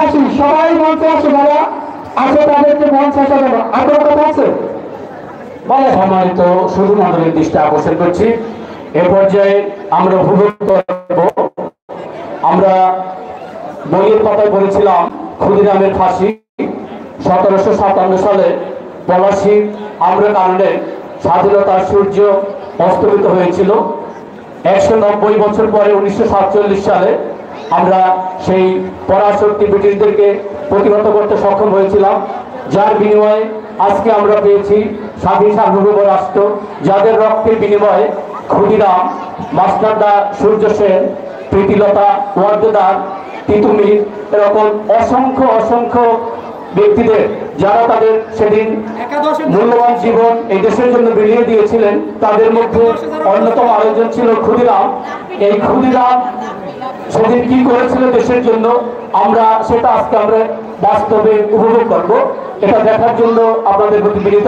আসি সবাই মঞ্চে আসে যারা আছে তাদেরকে মঞ্চে আসা যাবে। আর কোনো কথা আছে? বলে সম্মানিত শুধু মন্ডলের দৃষ্টি আকর্ষণ করছি, এ পর্যায়ে আমরা উপভোগ করব। আমরা বইয়ের কথায় বলেছিলাম ক্ষুদিরামের ফাঁসি 1757 সালে পলাশী আমরা কারণে স্বাধীনতার সূর্য অস্তমিত হয়েছিল। 190 বছর পরে 1947 সালে আমরা সেই পরাশক্তি ব্রিটিশদেরকে প্রতিহত করতে সক্ষম হয়েছিলাম, যার বিনিময়ে আজকে আমরা পেয়েছি স্বাধীন সার্বভৌম রাষ্ট্র, যাদের রক্তের বিনিময়ে ক্ষুদিরাম, মাস্টারদা সূর্য সেন, প্রীতিলতা ওয়ার্দেদার, তিতুমির এরকম অসংখ্য অসংখ্য ব্যক্তিদের যারা তাদের সেদিন মূল্যবান জীবন এই দেশের জন্য বিলিয়ে দিয়েছিলেন, তাদের মধ্যে অন্যতম আরেকজন ছিল ক্ষুদিরাম। এই ক্ষুদিরাম সেদিন কি করেছিল দেশের জন্য আমরা সেটা আজকে আমরা বাস্তবে উপভোগ করব। এটা দেখার জন্য আপনাদের প্রতি বিনীত